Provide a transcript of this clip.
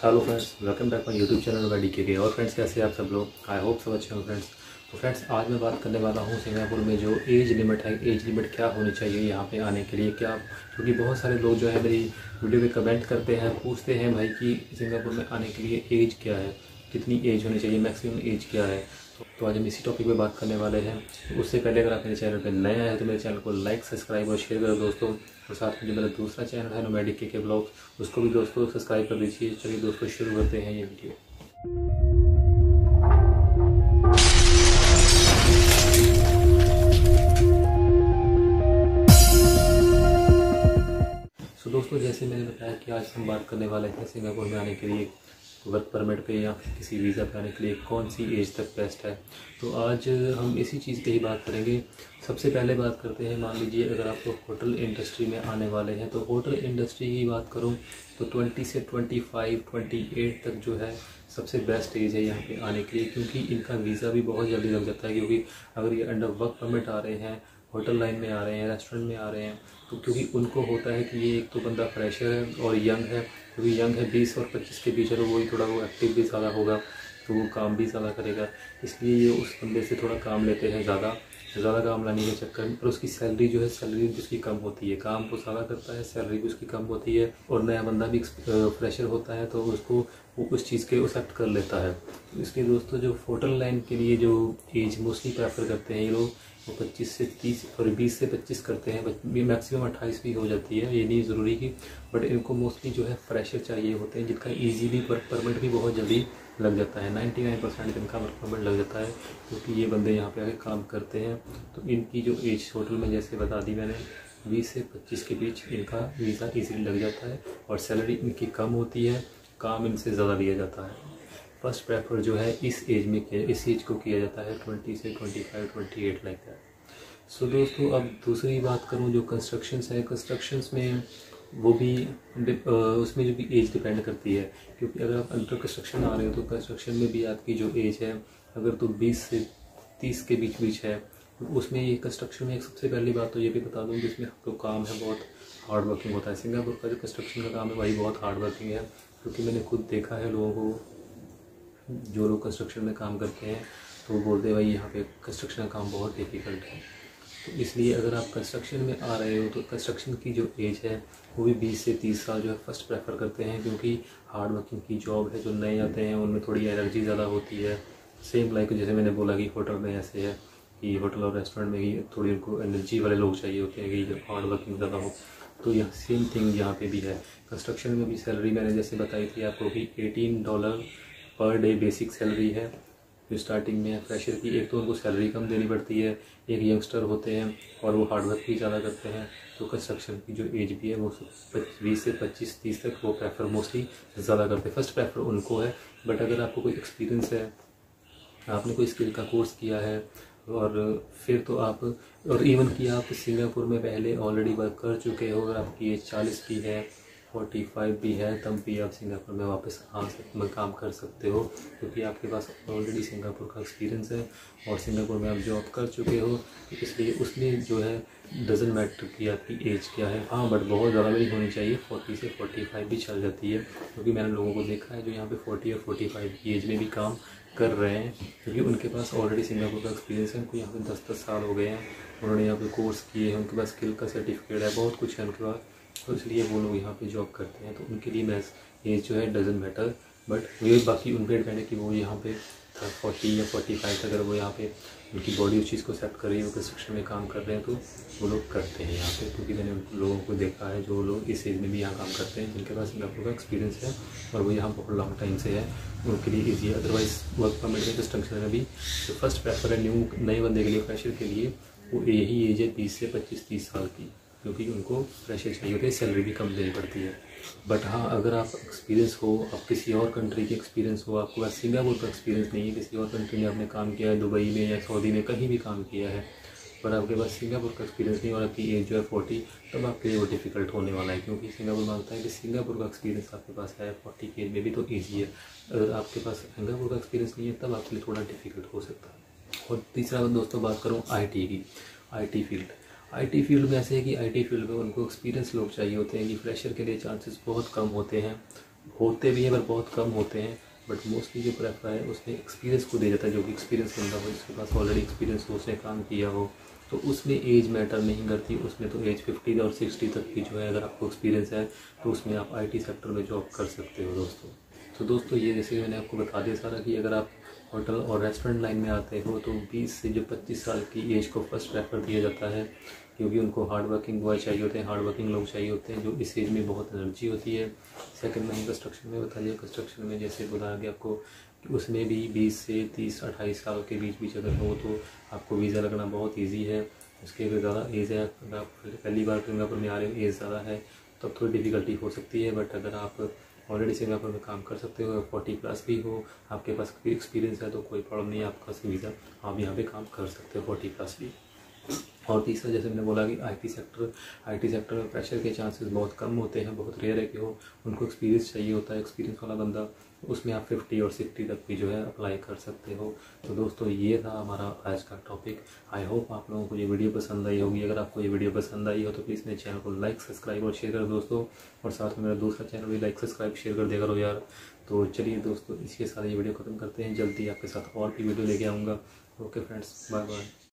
Hello friends, welcome back my YouTube channel by DK. और friends, कैसे हैं आप सब लोग? आई होप सब अच्छे हों फ्रेंड्स। तो फ्रेंड्स, आज मैं बात करने वाला हूँ सिंगापुर में जो एज लिमिट है, एज लिमिट क्या होनी चाहिए यहाँ पे आने के लिए। क्या, क्योंकि बहुत सारे लोग जो है मेरी वीडियो पे कमेंट करते हैं, पूछते हैं भाई कि सिंगापुर में आने के लिए एज क्या है, कितनी एज होनी चाहिए, मैक्सिमम एज क्या है। तो आज हम इसी टॉपिक पे बात करने वाले हैं। तो उससे पहले अगर आप मेरे चैनल पे नए आए हैं तो मेरे चैनल को लाइक, सब्सक्राइब और शेयर करो दोस्तों। और साथ में जो मेरा दूसरा चैनल है नोमैडिक के ब्लॉग्स, उसको भी दोस्तों सब्सक्राइब कर दीजिए। चलिए दोस्तों, शुरू करते हैं ये वीडियो। सो दोस्तों, जैसे मैंने बताया कि आज हम बात करने वाले हैं सिंगापुर में आने के लिए वर्क परमिट पे या फिर किसी वीज़ा पे आने के लिए कौन सी एज तक बेस्ट है। तो आज हम इसी चीज़ की ही बात करेंगे। सबसे पहले बात करते हैं, मान लीजिए अगर आप लोग होटल इंडस्ट्री में आने वाले हैं तो होटल इंडस्ट्री की बात करूं तो 20 से 25, 28 तक जो है सबसे बेस्ट एज है यहाँ पे आने के लिए, क्योंकि इनका वीज़ा भी बहुत जल्दी लग जाता है। क्योंकि अगर ये अंडर वर्क परमिट आ रहे हैं, होटल लाइन में आ रहे हैं, रेस्टोरेंट में आ रहे हैं, तो क्योंकि उनको होता है कि ये एक तो बंदा फ्रेशर है और यंग है। क्योंकि यंग है, 20 और 25 के बीच है, तो वही थोड़ा वो एक्टिव भी ज़्यादा होगा, तो वो काम भी ज़्यादा करेगा। इसलिए ये उस बंदे से थोड़ा काम लेते हैं, ज़्यादा काम लाने के चक्कर में। और उसकी सैलरी जो है, सैलरी उसकी कम होती है। काम तो ज़्यादा करता है, सैलरी भी उसकी कम होती है। और नया बंदा भी फ्रेशर होता है, तो उसको वो उस चीज़ के एक्सेप्ट कर लेता है। तो इसलिए दोस्तों, जो होटल लाइन के लिए जो एज मोस्टली प्रेफर करते हैं ये लोग, वो 25 से 30 और 20 से 25 करते हैं। मैक्सिमम 28 भी हो जाती है, ये नहीं ज़रूरी कि, बट इनको मोस्टली जो है फ्रेशर चाहिए होते हैं, जिनका इजीली वर्क परमिट भी बहुत जल्दी लग जाता है। 99% इनका वर्क परमिट लग जाता है, क्योंकि ये बंदे यहाँ पे आके काम करते हैं। तो इनकी जो एज होटल में जैसे बता दी मैंने, 20 से 25 के बीच इनका वीज़ा ईजीली लग जाता है। और सैलरी इनकी कम होती है, काम इनसे ज़्यादा लिया जाता है। फर्स्ट प्रेफर जो है इस एज को किया जाता है 20 से 25, 28 लाइक दैट। सो दोस्तों, अब दूसरी बात करूं, जो कंस्ट्रक्शंस है, कंस्ट्रक्शंस में वो भी उसमें जो भी एज डिपेंड करती है। क्योंकि अगर आप अंडर कंस्ट्रक्शन आ रहे हो तो कंस्ट्रक्शन में भी आपकी जो एज है, अगर तो 20 से 30 के बीच है, तो उसमें ये कंस्ट्रक्शन में एक सबसे पहली बात तो ये भी बता दूँ कि इसमें तो काम है, बहुत हार्ड वर्किंग होता है। सिंगापुर का जो कंस्ट्रक्शन का काम है वही बहुत हार्ड वर्किंग है। क्योंकि मैंने खुद देखा है लोगों को, जो लोग कंस्ट्रक्शन में काम करते हैं, तो वो बोलते हैं भाई यहाँ पे कंस्ट्रक्शन का काम बहुत डिफ़िकल्ट है। तो इसलिए अगर आप कंस्ट्रक्शन में आ रहे हो तो कंस्ट्रक्शन की जो एज है वो भी 20 से 30 साल जो है फर्स्ट प्रेफर करते हैं। क्योंकि हार्ड वर्किंग की जॉब है, जो नए आते हैं उनमें थोड़ी एनर्जी ज़्यादा होती है। सेम लाइक जैसे मैंने बोला कि होटल में ऐसे है कि होटल और रेस्टोरेंट में ही थोड़ी उनको एनर्जी वाले लोग चाहिए होते हैं कि जब हार्ड वर्किंग ज़्यादा हो। तो यह सेम थिंग यहाँ पे भी है। कंस्ट्रक्शन में भी सैलरी मैंने जैसे बताई थी आपको कि $18 पर डे बेसिक सैलरी है जो स्टार्टिंग में है फ्रेशर की। एक तो उनको सैलरी कम देनी पड़ती है, एक यंगस्टर होते हैं और वो हार्ड वर्क भी ज़्यादा करते हैं। तो कंस्ट्रक्शन की जो एज भी है वो 20 से 25-30 तक वो प्रेफर मोस्टली ज़्यादा करते हैं। फर्स्ट प्रेफर उनको है। बट अगर आपको कोई एक्सपीरियंस है, आपने कोई स्किल का कोर्स किया है, और फिर तो आप, और इवन कि आप सिंगापुर में पहले ऑलरेडी वर्क कर चुके हो, अगर आपकी एज 40 की है, 45 भी है, तब भी आप सिंगापुर में वापस काम कर सकते हो। क्योंकि आपके पास ऑलरेडी सिंगापुर का एक्सपीरियंस है और सिंगापुर में आप जॉब कर चुके हो। तो इसलिए उसमें जो है डजंट मैटर कि आपकी एज क्या है। हाँ, बट बहुत ज़्यादा भी नहीं होनी चाहिए, 40 से 45 भी चल जाती है। क्योंकि मैंने लोगों को देखा है जो यहाँ पे 40 और 45 की एज में भी काम कर रहे हैं, क्योंकि उनके पास ऑलरेडी सिंगापुर का एक्सपीरियंस है। उनको यहाँ पे 10-10 साल हो गए हैं, उन्होंने यहाँ पे कोर्स किए हैं, उनके पास स्किल का सर्टिफिकेट है, बहुत कुछ है उनके पास। तो इसलिए वो लोग यहाँ पे जॉब करते हैं। तो उनके लिए मैं एज जो है डजंट मैटर। बट ये बाकी उन पर डिपेंड है कि वो यहाँ पे 40 या 45 अगर वो यहाँ पे उनकी बॉडी उस चीज़ को एक्सेप्ट कर रही है, वो कंस्ट्रक्शन में काम कर रहे हैं, तो वो लोग करते हैं यहाँ पे। क्योंकि मैंने उन लोगों को देखा है जो लोग इस एज में भी यहाँ काम करते हैं, जिनके पास सिंगापुर का एक्सपीरियंस है और वो यहाँ बहुत लॉन्ग टाइम से है, उनके लिए ईजी है। अदरवाइज वर्क परमिट में कंस्ट्रक्शन में भी जो फर्स्ट प्रेफर है नए बंदे के लिए, फ्रेशर के लिए, वो यही एज है 20 से 25-30 साल की। क्योंकि उनको फ्रेशर चाहिए होती है, सैलरी भी कम देनी पड़ती है। बट हाँ, अगर आप एक्सपीरियंस हो, आप किसी और कंट्री के एक्सपीरियंस हो, आपके पास सिंगापुर का एक्सपीरियंस नहीं है, किसी और कंट्री में आपने काम किया है, दुबई में या सऊदी में कहीं भी काम किया है, पर आपके पास सिंगापुर का एक्सपीरियंस नहीं और आपकी एज जो है 40, तब आपके लिए वो डिफ़िकल्ट होने वाला है। क्योंकि सिंगापुर मांगता है कि सिंगापुर का एक्सपीरियंस आपके पास है 40 की एज में भी, तो ईजी है। अगर आपके पास सिंगापुर का एक्सपीरियंस नहीं है तब आपके लिए थोड़ा डिफ़िकल्ट हो सकता है। और तीसरा दोस्तों बात करूँ IT की, IT फील्ड में ऐसे है कि IT फील्ड में उनको एक्सपीरियंस लोग चाहिए होते हैं कि फ्रेशर के लिए चांसेस बहुत कम होते हैं। होते भी हैं पर बहुत कम होते हैं, बट मोस्टली जो प्रेफर है उसमें एक्सपीरियंस को दिया जाता है। जो कि एक्सपीरियंस बंदा हो, जिसके पास ऑलरेडी एक्सपीरियंस हो, उसने काम किया हो, तो उसमें एज मैटर नहीं करती। उसमें तो एज 50 और 60 तक की जो है, अगर आपको एक्सपीरियंस है तो उसमें आप IT सेक्टर में जॉब कर सकते हो दोस्तों। तो दोस्तों ये जैसे मैंने आपको बता दिया सारा कि अगर आप होटल और रेस्टोरेंट लाइन में आते हो तो 20 से जो 25 साल की एज को फर्स्ट प्रेफर दिया जाता है, क्योंकि उनको हार्ड वर्किंग बॉय चाहिए होते हैं, हार्ड वर्किंग लोग चाहिए होते हैं, जो इस एज में बहुत एनर्जी होती है। सेकंड मैंने कंस्ट्रक्शन में बता दिया, कंस्ट्रक्शन में जैसे बताया गया आपको कि उसमें भी 20 से 30-28 साल के बीच अगर हो तो आपको वीज़ा लगना बहुत ईजी है। उसके अगर ज़्यादा एज है, अगर आप पहली बार सिंगापुर में आ रहे हो, एज ज़्यादा है, तब थोड़ी डिफ़िकल्टी हो सकती है। बट अगर आप ऑलरेडी सिंगापुर में काम कर सकते हो, 40+ भी हो, आपके पास एक्सपीरियंस है, तो कोई प्रॉब्लम नहीं है, आपका वीज़ा आप यहाँ पे काम कर सकते हो 40+ भी। और तीसरा जैसे मैंने बोला कि IT सेक्टर में प्रेशर के चांसेस बहुत कम होते हैं, बहुत रेयर है कि हो। उनको एक्सपीरियंस चाहिए होता है, एक्सपीरियंस वाला बंदा, उसमें आप 50 और 60 तक भी जो है अप्लाई कर सकते हो। तो दोस्तों ये था हमारा आज का टॉपिक। आई होप आप लोगों को ये वीडियो पसंद आई होगी। अगर आपको ये वीडियो पसंद आई हो तो प्लीज़ मेरे चैनल को लाइक, सब्सक्राइब और शेयर करो दोस्तों, और साथ में मेरा दूसरा चैनल भी लाइक, सब्सक्राइब, शेयर कर दिया करो यार। तो चलिए दोस्तों, इसके साथ ये वीडियो ख़त्म करते हैं। जल्दी आपके साथ और भी वीडियो लेके आऊँगा। Okay friends, bye bye.